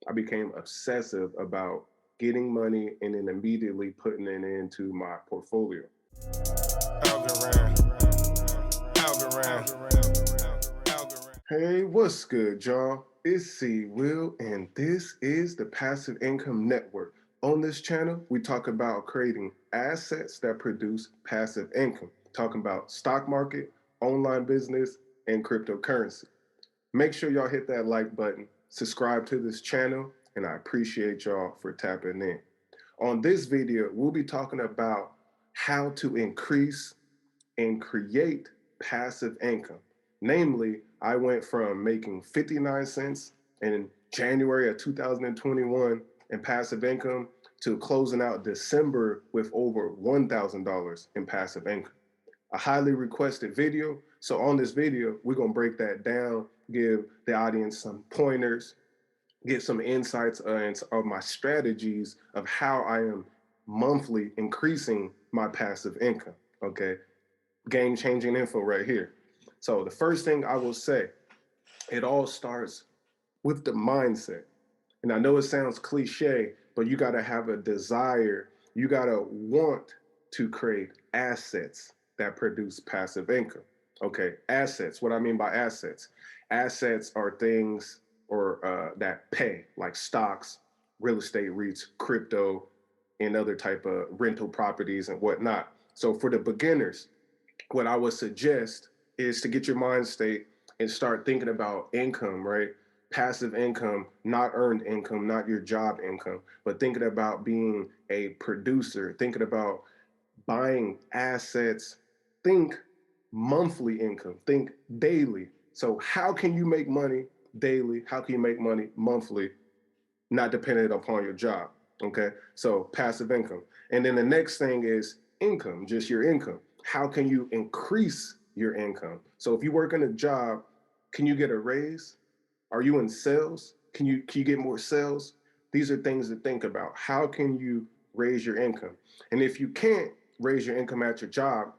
I became obsessive about getting money and then immediately putting it into my portfolio. Algorand, Algorand. Hey, what's good, y'all? It's C Will, and this is the Passive Income Network. On this channel, we talk about creating assets that produce passive income, talking about stock market, online business, and cryptocurrency. Make sure y'all hit that like button, subscribe to this channel, and I appreciate y'all for tapping in. On this video, we'll be talking about how to increase and create passive income. Namely, I went from making 59 cents in January of 2021 in passive income to closing out December with over $1,000 in passive income. A highly requested video. So on this video, we're gonna break that down, give the audience some pointers, get some insights of my strategies of how I am monthly increasing my passive income. Okay, game changing info right here. So the first thing I will say, it all starts with the mindset. And I know it sounds cliche, but you got to have a desire. You got to want to create assets that produce passive income. Okay, assets. What I mean by assets, assets are things or that pay, like stocks, real estate REITs, crypto, and other type of rental properties and whatnot. So for the beginners, what I would suggest is to get your mind state and start thinking about income, right? Passive income, not earned income, not your job income, but thinking about being a producer, thinking about buying assets. Think monthly income, think daily. So, how can you make money daily? How can you make money monthly, not dependent upon your job? Okay, so passive income. And then the next thing is income, just your income. How can you increase your income? So if you work in a job, can you get a raise? Are you in sales? Can you get more sales? These are things to think about. How can you raise your income? And if you can't raise your income at your job,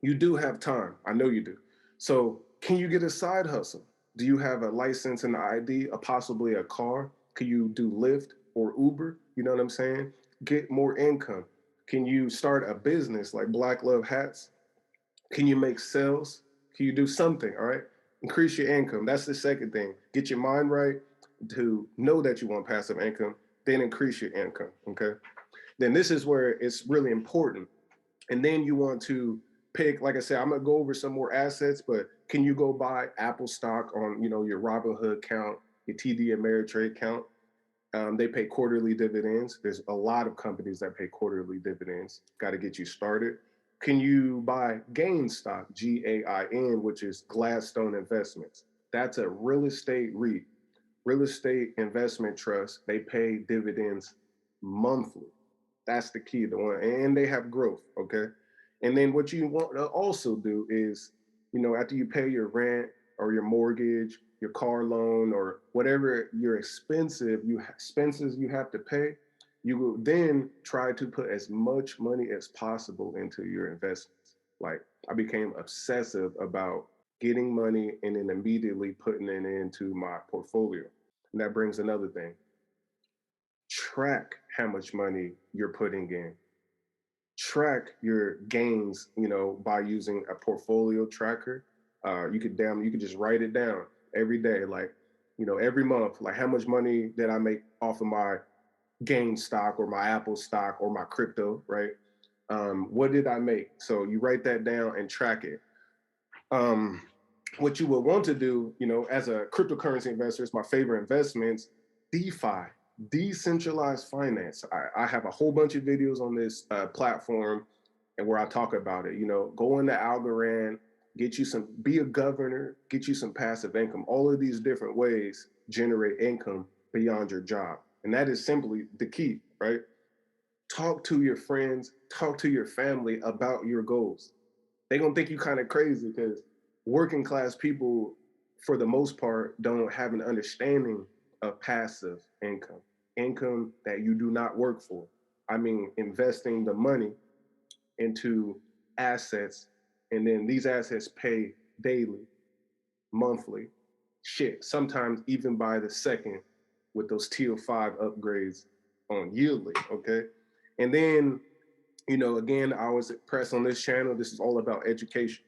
you do have time. I know you do. So can you get a side hustle? Do you have a license and an ID, possibly a car? Can you do Lyft or Uber? You know what I'm saying? Get more income. Can you start a business like Black Love Hats? Can you make sales? Can you do something? All right. Increase your income. That's the second thing. Get your mind right to know that you want passive income, then increase your income. Okay. Then this is where it's really important. And then you want to pick, like I said, I'm gonna go over some more assets, but can you go buy Apple stock on your Robinhood account, your TD Ameritrade account? They pay quarterly dividends. There's a lot of companies that pay quarterly dividends. Got to get you started. Can you buy GAIN stock, GAIN, which is Gladstone Investments? That's a real estate REIT, real estate investment trust. They pay dividends monthly. That's the key, the one, and they have growth. Okay, and then what you want to also do is, after you pay your rent or your mortgage, your car loan, or whatever your expenses you have to pay, you will then try to put as much money as possible into your investments. Like I became obsessive about getting money and then immediately putting it into my portfolio. And that brings another thing. Track how much money you're putting in. Track your gains, by using a portfolio tracker. You could just write it down every day, like, every month, like how much money did I make off of my gain stock or my Apple stock or my crypto, right? What did I make? So you write that down and track it. Um, what you would want to do, as a cryptocurrency investor, is my favorite investments, DeFi, decentralized finance. I have a whole bunch of videos on this platform and where I talk about it. Go into Algorand, be a governor, get you some passive income. All of these different ways generate income beyond your job. And that is simply the key, right? Talk to your friends, talk to your family about your goals. They're gonna think you kind of crazy because working class people, for the most part, don't have an understanding of passive income, income that you do not work for. I mean, investing the money into assets, and then these assets pay daily, monthly, shit, sometimes even by the second. with those tier 5 upgrades on Yearly, okay? And then, again, I always press on this channel, this is all about education.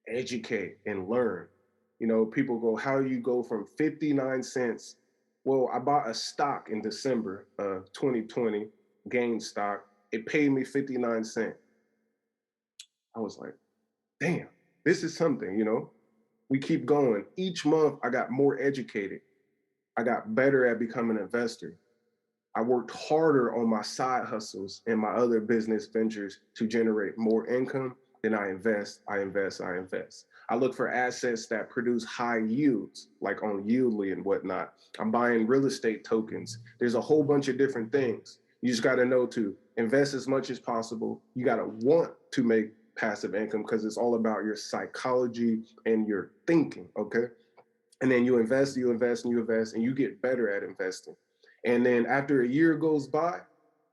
Educate and learn. People go, how do you go from 59 cents? Well, I bought a stock in December of 2020, gain stock. It paid me 59 cents. I was like, damn, this is something. We keep going. Each month, I got more educated. I got better at becoming an investor. I worked harder on my side hustles and my other business ventures to generate more income. Then I invest, I invest, I invest. I look for assets that produce high yields, like on Yieldly and whatnot. I'm buying real estate tokens. There's a whole bunch of different things. You just got to know to invest as much as possible. You got to want to make passive income because it's all about your psychology and your thinking, okay? And then you invest, you invest, and you invest, and you get better at investing. And then after a year goes by,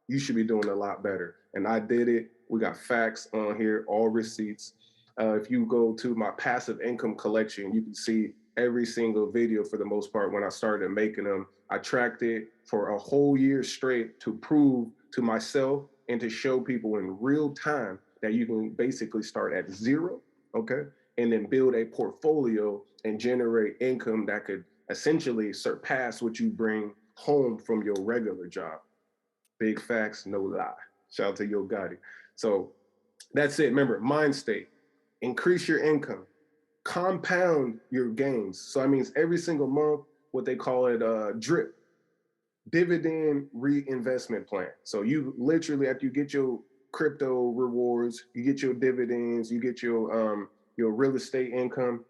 you should be doing a lot better. And I did it. We got facts on here, all receipts. If you go to my passive income collection, you can see every single video for the most part. When I started making them, I tracked it for a whole year straight to prove to myself and to show people in real time that you can basically start at zero, okay? And then build a portfolio and generate income that could essentially surpass what you bring home from your regular job. Big facts, no lie. Shout out to Yo Gotti. So that's it. Remember, mind state, increase your income, compound your gains. So that means every single month, what they call it, drip, dividend reinvestment plan. So you literally, after you get your crypto rewards, you get your dividends, you get your real estate income,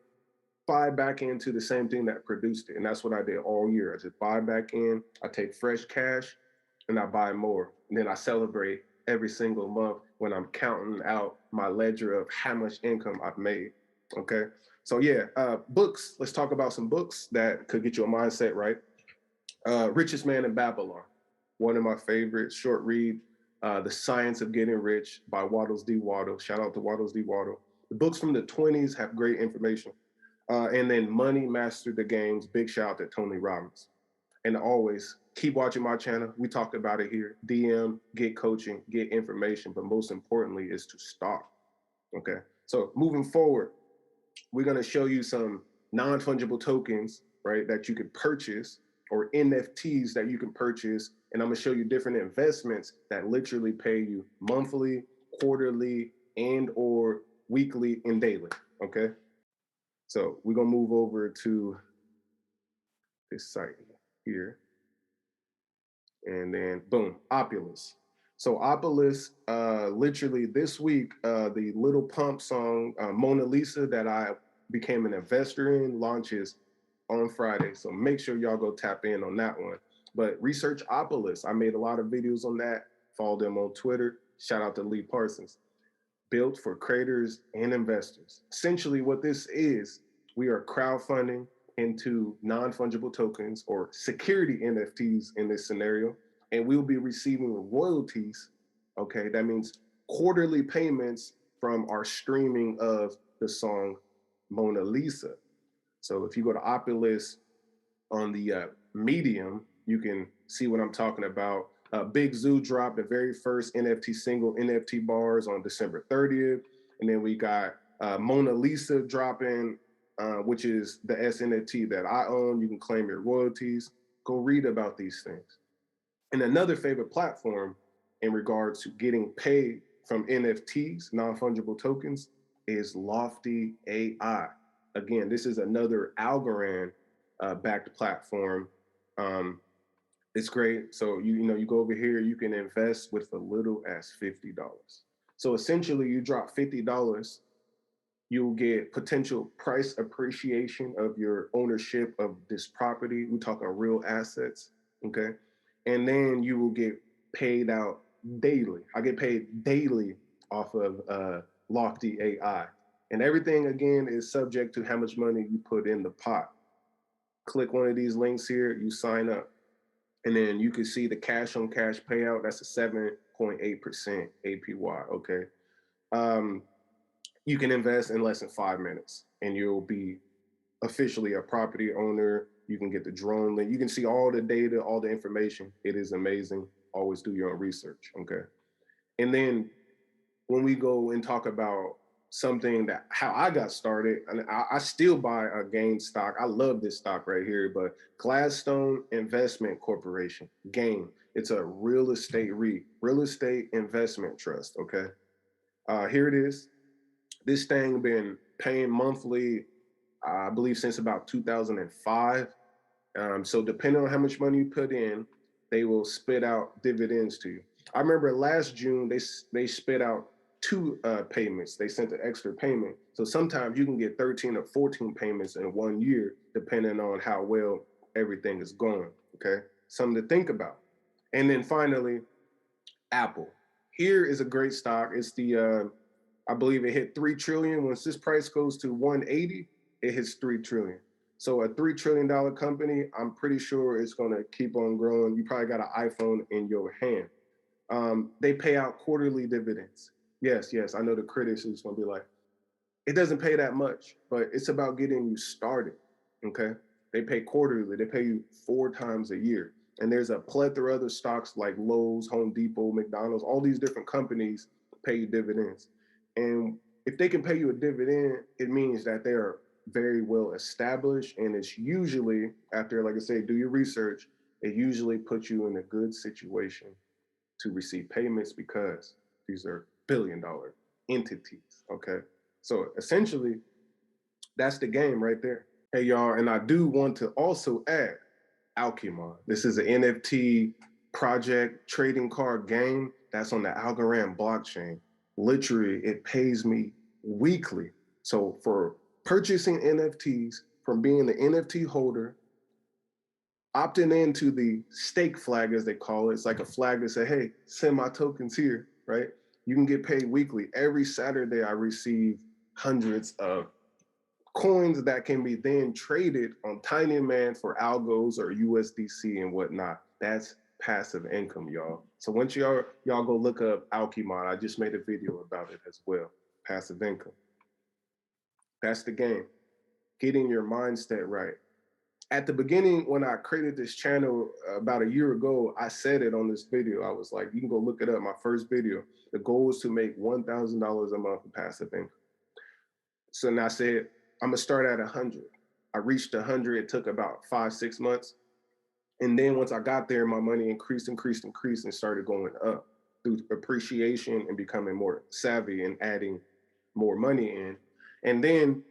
buy back into the same thing that produced it. And that's what I did all year. I just buy back in, I take fresh cash and I buy more. And then I celebrate every single month when I'm counting out my ledger of how much income I've made. Okay. So yeah, books. Let's talk about some books that could get your mindset right. Richest Man in Babylon, one of my favorites, short read. The Science of Getting Rich by Waddles D. Waddle. Shout out to Waddles D. Waddle. The books from the 20s have great information. And then Money Master the Games. Big shout out to Tony Robbins. And always keep watching my channel. We talked about it here. DM, get coaching, get information, but most importantly is to start. Okay. So moving forward, we're going to show you some non-fungible tokens, right, that you can purchase, or NFTs that you can purchase. And I'm going to show you different investments that literally pay you monthly, quarterly, and or weekly and daily. Okay. So we're going to move over to this site here. And then boom, opulence. So opulence, literally this week, the Little Pump song, Mona Lisa, that I became an investor in, launches on Friday. So make sure y'all go tap in on that one. But research opulence. I made a lot of videos on that. Follow them on Twitter. Shout out to Lee Parsons. Built for creators and investors. Essentially what this is, we are crowdfunding into non-fungible tokens or security NFTs in this scenario, and we'll be receiving royalties. Okay, that means quarterly payments from our streaming of the song Mona Lisa. So if you go to Opulus on the Medium, you can see what I'm talking about. Big Zoo dropped the very first NFT single, NFT bars, on December 30th. And then we got Mona Lisa dropping, which is the SNFT that I own. You can claim your royalties. Go read about these things. And another favorite platform in regards to getting paid from NFTs, non-fungible tokens, is Lofty AI. Again, this is another Algorand backed platform. It's great. So you go over here, you can invest with as little as $50. So essentially, you drop $50, you'll get potential price appreciation of your ownership of this property. We're talking real assets, okay? And then you will get paid out daily. I get paid daily off of Lofty AI. And everything, again, is subject to how much money you put in the pot. Click one of these links here, you sign up. And then you can see the cash on cash payout. That's a 7.8% APY, okay? You can invest in less than 5 minutes and you'll be officially a property owner. You can get the drone link. You can see all the data, all the information. It is amazing. Always do your own research, okay? And then when we go and talk about something that how I got started, and I still buy a GAIN stock. I love this stock right here, but Gladstone Investment Corporation, GAIN. It's a real estate REIT, real estate investment trust, okay? Here it is. This thing been paying monthly, I believe since about 2005. So depending on how much money you put in, they will spit out dividends to you. I remember last June they spit out two payments. They sent an extra payment. So sometimes you can get 13 or 14 payments in 1 year, depending on how well everything is going. Okay, something to think about. And then finally, Apple. Here is a great stock. It's the I believe it hit 3 trillion. Once this price goes to 180, it hits 3 trillion. So a $3 trillion company, I'm pretty sure it's going to keep on growing. You probably got an iPhone in your hand. They pay out quarterly dividends. Yes, yes, I know the critics is going to be like, it doesn't pay that much, but it's about getting you started, okay? They pay quarterly. They pay you 4 times a year. And there's a plethora of other stocks like Lowe's, Home Depot, McDonald's, all these different companies pay you dividends. And if they can pay you a dividend, it means that they're very well established. And it's usually, after, like I say, do your research, it usually puts you in a good situation to receive payments because these are billion-dollar entities, okay? So essentially, that's the game right there. Hey, y'all, and I do want to also add Algorand. This is an NFT project trading card game that's on the Algorand blockchain. Literally, it pays me weekly. So for purchasing NFTs, from being the NFT holder, opting into the stake flag, as they call it, it's like a flag that say, hey, send my tokens here, right? You can get paid weekly. Every Saturday, I receive hundreds of coins that can be then traded on Tiny Man for algos or USDC and whatnot. That's passive income, y'all. So once y'all go look up Algorand, I just made a video about it as well. Passive income. That's the game. Getting your mindset right. At the beginning, when I created this channel about a year ago, I said it on this video. I was like, you can go look it up, my first video. The goal was to make $1,000 a month in passive income. So then I said, I'm gonna start at 100. I reached 100, it took about 5-6 months. And then once I got there, my money increased and started going up through appreciation and becoming more savvy and adding more money in. And then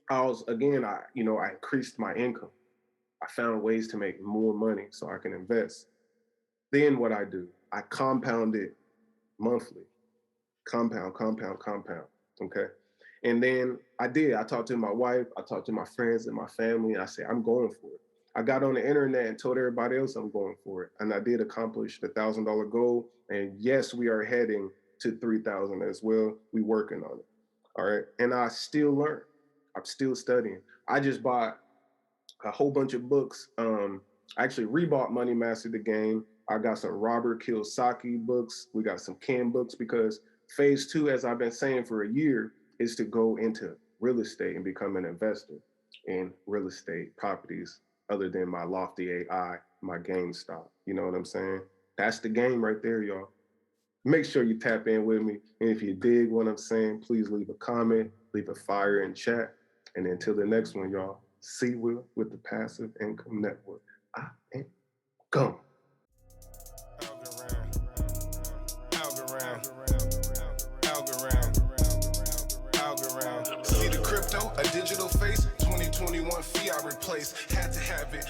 I increased my income. I found ways to make more money so I can invest. Then what I do, I compound it monthly. Compound, okay? And then I talked to my wife, I talked to my friends and my family, and I said, I'm going for it. I got on the internet and told everybody else I'm going for it. And I did accomplish the $1,000 goal. And yes, we are heading to 3,000 as well. We working on it, all right? And I still learn. I'm still studying. I just bought a whole bunch of books. I actually rebought Money Master the Game. I got some Robert Kiyosaki books. We got some Ken books because phase 2, as I've been saying for a year, is to go into real estate and become an investor in real estate properties other than my Lofty AI, my GameStop. You know what I'm saying? That's the game right there, y'all. Make sure you tap in with me. And if you dig what I'm saying, please leave a comment, leave a fire in chat. And until the next one, y'all, see Will with the Passive Income Network. I am gone. See the crypto, a digital face, 2021 fiat replaced, had to have it.